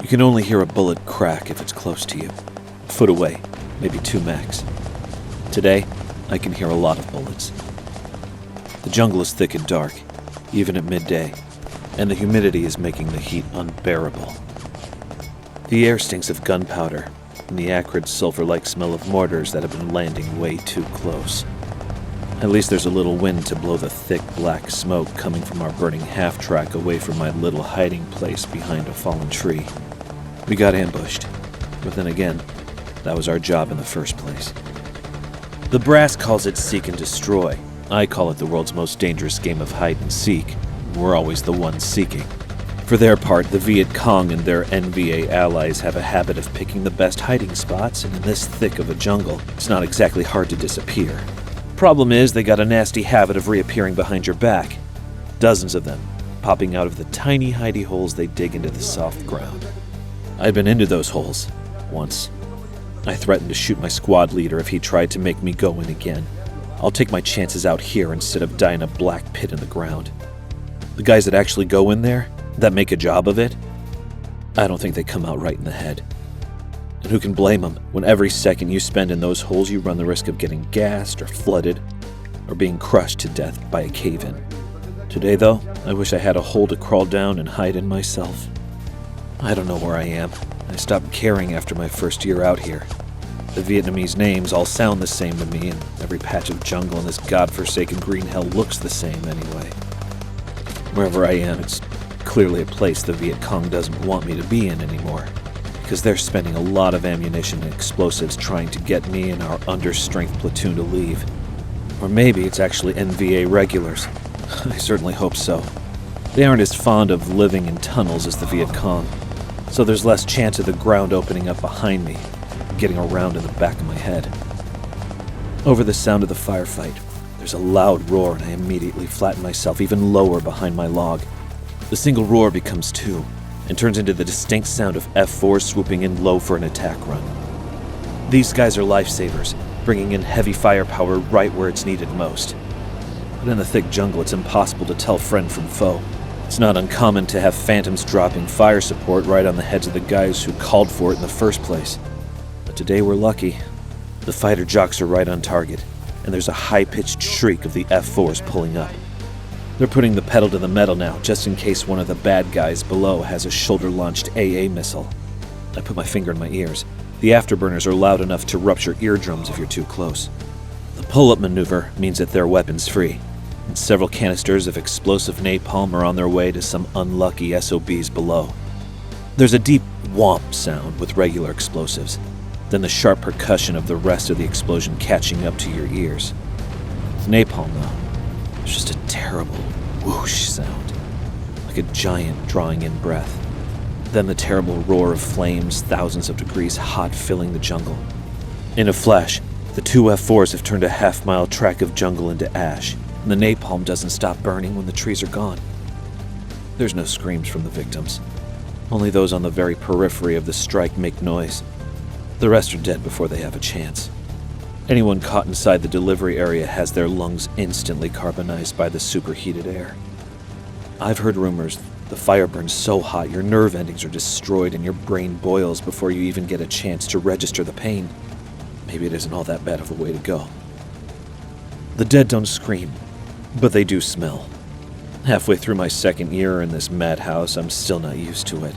You can only hear a bullet crack if it's close to you. A foot away, maybe 2 max. Today, I can hear a lot of bullets. The jungle is thick and dark, even at midday, and the humidity is making the heat unbearable. The air stinks of gunpowder and the acrid sulfur-like smell of mortars that have been landing way too close. At least there's a little wind to blow the thick black smoke coming from our burning half-track away from my little hiding place behind a fallen tree. We got ambushed, but then again, that was our job in the first place. The brass calls it seek and destroy. I call it the world's most dangerous game of hide and seek. We're always the ones seeking. For their part, the Vietcong and their NVA allies have a habit of picking the best hiding spots, and in this thick of a jungle, it's not exactly hard to disappear. Problem is, they got a nasty habit of reappearing behind your back. Dozens of them, popping out of the tiny hidey holes they dig into the soft ground. I'd been into those holes, once. I threatened to shoot my squad leader if he tried to make me go in again. I'll take my chances out here instead of dying a black pit in the ground. The guys that actually go in there, that make a job of it, I don't think they come out right in the head. And who can blame them when every second you spend in those holes you run the risk of getting gassed or flooded or being crushed to death by a cave-in. Today, though, I wish I had a hole to crawl down and hide in myself. I don't know where I am. I stopped caring after my first year out here. The Vietnamese names all sound the same to me, and every patch of jungle in this godforsaken green hell looks the same anyway. Wherever I am, it's clearly a place the Vietcong doesn't want me to be in anymore, because they're spending a lot of ammunition and explosives trying to get me and our understrength platoon to leave. Or maybe it's actually NVA regulars. I certainly hope so. They aren't as fond of living in tunnels as the Vietcong, so there's less chance of the ground opening up behind me, getting around in the back of my head. Over the sound of the firefight, there's a loud roar, and I immediately flatten myself even lower behind my log. The single roar becomes 2, and turns into the distinct sound of F4 swooping in low for an attack run. These guys are lifesavers, bringing in heavy firepower right where it's needed most. But in the thick jungle, it's impossible to tell friend from foe. It's not uncommon to have phantoms dropping fire support right on the heads of the guys who called for it in the first place. But today we're lucky. The fighter jocks are right on target, and there's a high-pitched shriek of the F4s pulling up. They're putting the pedal to the metal now, just in case one of the bad guys below has a shoulder-launched AA missile. I put my finger in my ears. The afterburners are loud enough to rupture eardrums if you're too close. The pull-up maneuver means that they're weapons-free, and several canisters of explosive napalm are on their way to some unlucky SOBs below. There's a deep whomp sound with regular explosives, then the sharp percussion of the rest of the explosion catching up to your ears. With napalm, though, it's just a terrible whoosh sound, like a giant drawing in breath. Then the terrible roar of flames, thousands of degrees hot, filling the jungle. In a flash, the 2 F4s have turned a half-mile track of jungle into ash, and the napalm doesn't stop burning when the trees are gone. There's no screams from the victims. Only those on the very periphery of the strike make noise. The rest are dead before they have a chance. Anyone caught inside the delivery area has their lungs instantly carbonized by the superheated air. I've heard rumors the fire burns so hot your nerve endings are destroyed and your brain boils before you even get a chance to register the pain. Maybe it isn't all that bad of a way to go. The dead don't scream, but they do smell. Halfway through my second year in this madhouse, I'm still not used to it.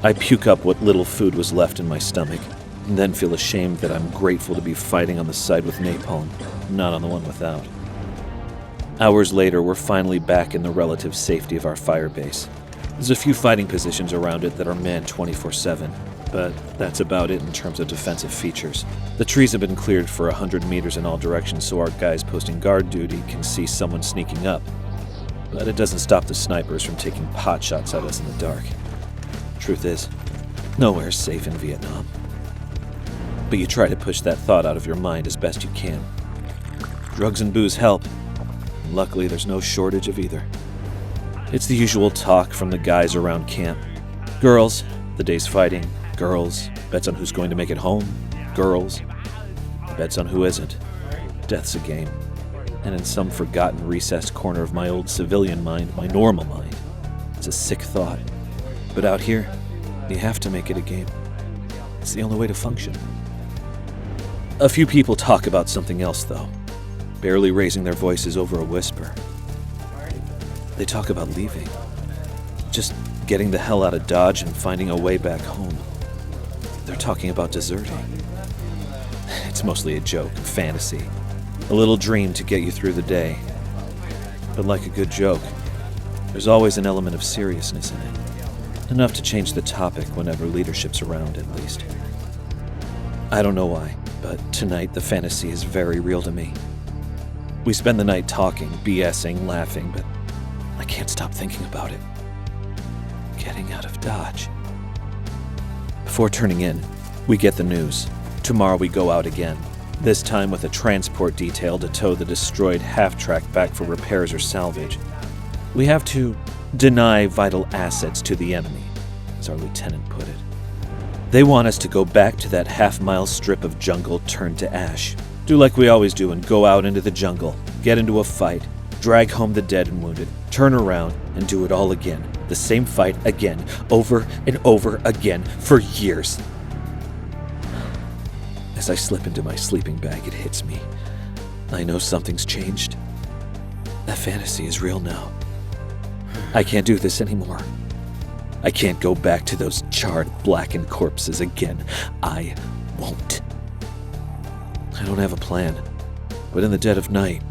I puke up what little food was left in my stomach, and then feel ashamed that I'm grateful to be fighting on the side with napalm, not on the one without. Hours later, we're finally back in the relative safety of our fire base. There's a few fighting positions around it that are manned 24/7, but that's about it in terms of defensive features. The trees have been cleared for 100 meters in all directions so our guys posting guard duty can see someone sneaking up. But it doesn't stop the snipers from taking pot shots at us in the dark. Truth is, nowhere's safe in Vietnam. But you try to push that thought out of your mind as best you can. Drugs and booze help. Luckily, there's no shortage of either. It's the usual talk from the guys around camp. Girls, the day's fighting. Girls, bets on who's going to make it home. Girls, bets on who isn't. Death's a game. And in some forgotten recessed corner of my old civilian mind, my normal mind, it's a sick thought. But out here, You have to make it a game. It's the only way to function. A few people talk about something else, though, barely raising their voices over a whisper. They talk about leaving. Just getting the hell out of Dodge and finding a way back home. They're talking about deserting. It's mostly a joke, a fantasy, a little dream to get you through the day. But like a good joke, there's always an element of seriousness in it. Enough to change the topic whenever leadership's around, at least. I don't know why, but tonight the fantasy is very real to me. We spend the night talking, BSing, laughing, but I can't stop thinking about it. Getting out of Dodge. Before turning in, we get the news. Tomorrow we go out again, this time with a transport detail to tow the destroyed half-track back for repairs or salvage. We have to deny vital assets to the enemy, as our lieutenant put it. They want us to go back to that half-mile strip of jungle turned to ash. Do like we always do and go out into the jungle, get into a fight, drag home the dead and wounded, turn around and do it all again. The same fight again, over and over again, for years. As I slip into my sleeping bag, it hits me. I know something's changed. That fantasy is real now. I can't do this anymore. I can't go back to those charred, blackened corpses again. I won't. I don't have a plan, but in the dead of night,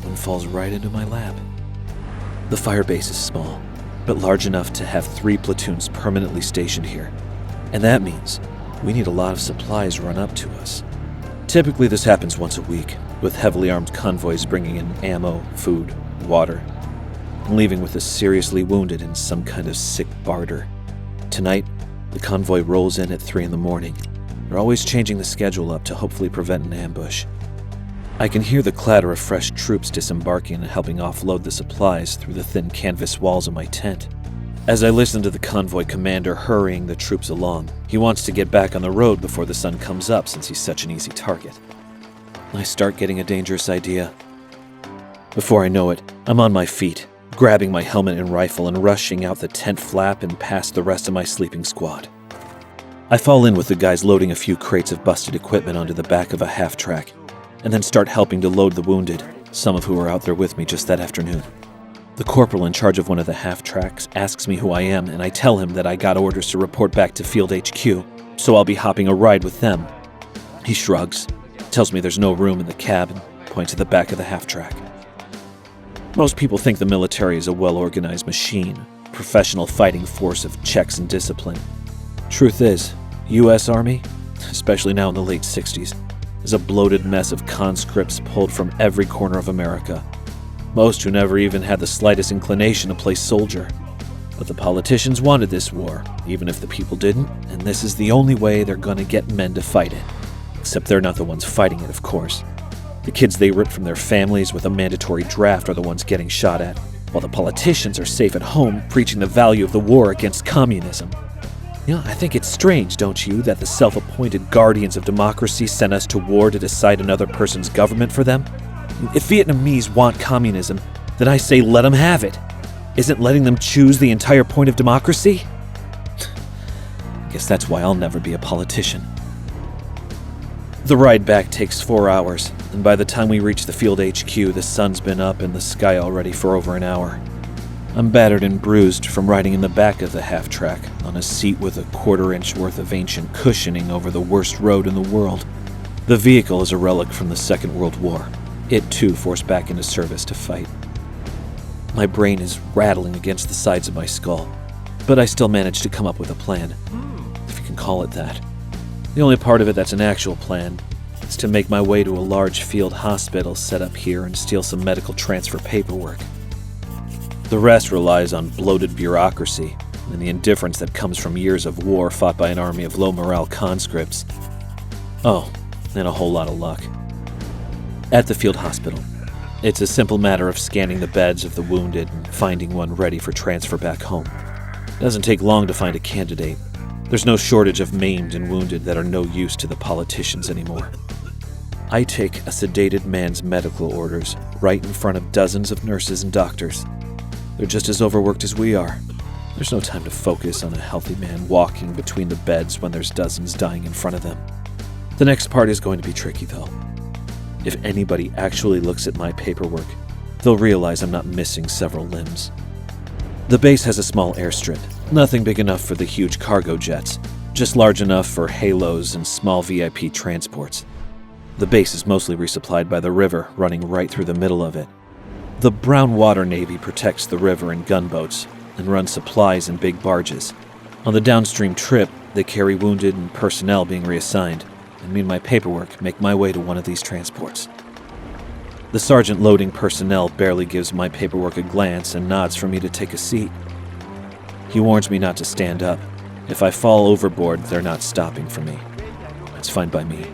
one falls right into my lap. The fire base is small, but large enough to have 3 platoons permanently stationed here. And that means we need a lot of supplies run up to us. Typically this happens once a week, with heavily armed convoys bringing in ammo, food, water, and leaving with the seriously wounded in some kind of sick barter. Tonight, the convoy rolls in at 3 in the morning. They're always changing the schedule up to hopefully prevent an ambush. I can hear the clatter of fresh troops disembarking and helping offload the supplies through the thin canvas walls of my tent. As I listen to the convoy commander hurrying the troops along, he wants to get back on the road before the sun comes up since he's such an easy target. I start getting a dangerous idea. Before I know it, I'm on my feet, grabbing my helmet and rifle and rushing out the tent flap and past the rest of my sleeping squad. I fall in with the guys loading a few crates of busted equipment onto the back of a half-track, and then start helping to load the wounded, some of who are out there with me just that afternoon. The corporal in charge of one of the half-tracks asks me who I am, and I tell him that I got orders to report back to Field HQ, so I'll be hopping a ride with them. He shrugs, tells me there's no room in the cab, and points at the back of the half-track. Most people think the military is a well-organized machine, professional fighting force of checks and discipline. Truth is, U.S. Army, especially now in the late 60s, is a bloated mess of conscripts pulled from every corner of America. Most who never even had the slightest inclination to play soldier. But the politicians wanted this war, even if the people didn't, and this is the only way they're gonna get men to fight it. Except they're not the ones fighting it, of course. The kids they ripped from their families with a mandatory draft are the ones getting shot at, while the politicians are safe at home preaching the value of the war against communism. You know, I think it's strange, don't you, that the self-appointed guardians of democracy sent us to war to decide another person's government for them? If Vietnamese want communism, then I say let them have it. Isn't letting them choose the entire point of democracy? I guess that's why I'll never be a politician. The ride back takes 4 hours, and by the time we reach the Field HQ, the sun's been up in the sky already for over an hour. I'm battered and bruised from riding in the back of the half-track on a seat with a 1/4 inch worth of ancient cushioning over the worst road in the world. The vehicle is a relic from the Second World War. It too forced back into service to fight. My brain is rattling against the sides of my skull, but I still manage to come up with a plan, if you can call it that. The only part of it that's an actual plan is to make my way to a large field hospital set up here and steal some medical transfer paperwork. The rest relies on bloated bureaucracy and the indifference that comes from years of war fought by an army of low-morale conscripts. Oh, and a whole lot of luck. At the field hospital, it's a simple matter of scanning the beds of the wounded and finding one ready for transfer back home. It doesn't take long to find a candidate. There's no shortage of maimed and wounded that are no use to the politicians anymore. I take a sedated man's medical orders right in front of dozens of nurses and doctors. They're just as overworked as we are. They're There's no time to focus on a healthy man walking between the beds when there's dozens dying in front of them. The next part is going to be tricky, though. If anybody actually looks at my paperwork, they'll realize I'm not missing several limbs. The base has a small airstrip, nothing big enough for the huge cargo jets, just large enough for halos and small VIP transports. The base is mostly resupplied by the river running right through the middle of it. The Brown Water Navy protects the river in gunboats and runs supplies in big barges. On the downstream trip, they carry wounded and personnel being reassigned, and me and my paperwork make my way to one of these transports. The sergeant loading personnel barely gives my paperwork a glance and nods for me to take a seat. He warns me not to stand up. If I fall overboard, they're not stopping for me. That's fine by me.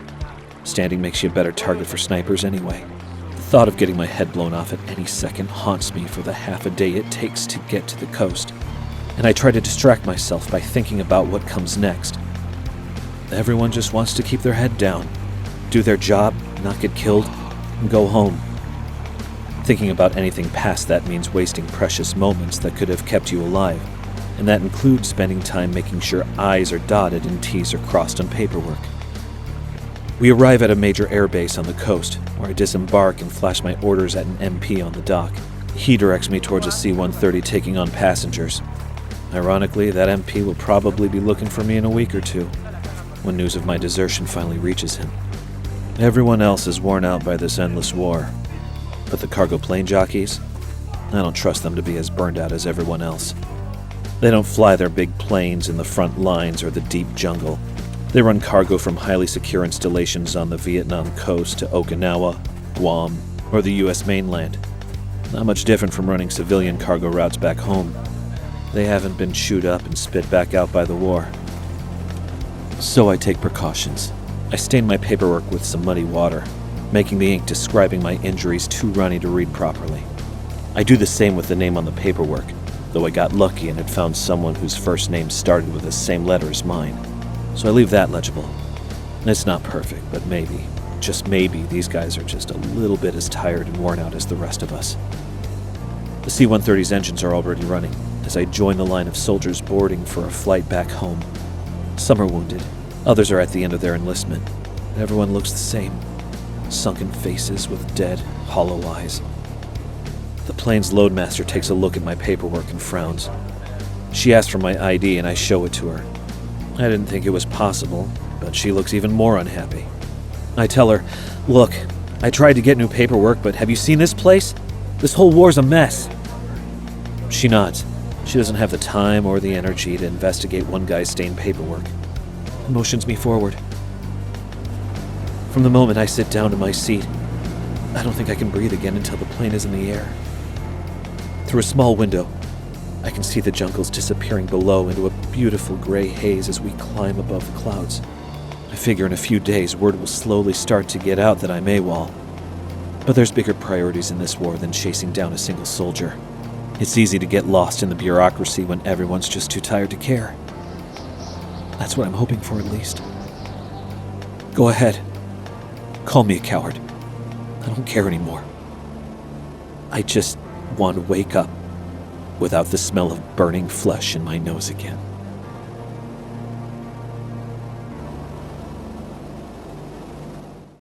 Standing makes you a better target for snipers anyway. The thought of getting my head blown off at any second haunts me for the half a day it takes to get to the coast, and I try to distract myself by thinking about what comes next. Everyone just wants to keep their head down, do their job, not get killed, and go home. Thinking about anything past that means wasting precious moments that could have kept you alive, and that includes spending time making sure I's are dotted and T's are crossed on paperwork. We arrive at a major airbase on the coast, where I disembark and flash my orders at an MP on the dock. He directs me towards a C-130 taking on passengers. Ironically, that MP will probably be looking for me in a week or two, when news of my desertion finally reaches him. Everyone else is worn out by this endless war, but the cargo plane jockeys, I don't trust them to be as burned out as everyone else. They don't fly their big planes in the front lines or the deep jungle. They run cargo from highly secure installations on the Vietnam coast to Okinawa, Guam, or the U.S. mainland. Not much different from running civilian cargo routes back home. They haven't been chewed up and spit back out by the war. So I take precautions. I stain my paperwork with some muddy water, making the ink describing my injuries too runny to read properly. I do the same with the name on the paperwork, though I got lucky and had found someone whose first name started with the same letter as mine. So I leave that legible. It's not perfect, but maybe, just maybe, these guys are just a little bit as tired and worn out as the rest of us. The C-130's engines are already running as I join the line of soldiers boarding for a flight back home. Some are wounded, others are at the end of their enlistment. Everyone looks the same, sunken faces with dead, hollow eyes. The plane's loadmaster takes a look at my paperwork and frowns. She asks for my ID and I show it to her. I didn't think it was possible, but she looks even more unhappy. I tell her, "Look, I tried to get new paperwork, but have you seen this place? This whole war's a mess." She nods. She doesn't have the time or the energy to investigate one guy's stained paperwork. It motions me forward. From the moment I sit down in my seat, I don't think I can breathe again until the plane is in the air. Through a small window, I can see the jungles disappearing below into a beautiful gray haze as we climb above the clouds. I figure in a few days word will slowly start to get out that I'm AWOL. But there's bigger priorities in this war than chasing down a single soldier. It's easy to get lost in the bureaucracy when everyone's just too tired to care. That's what I'm hoping for, at least. Go ahead. Call me a coward. I don't care anymore. I just want to wake up without the smell of burning flesh in my nose again.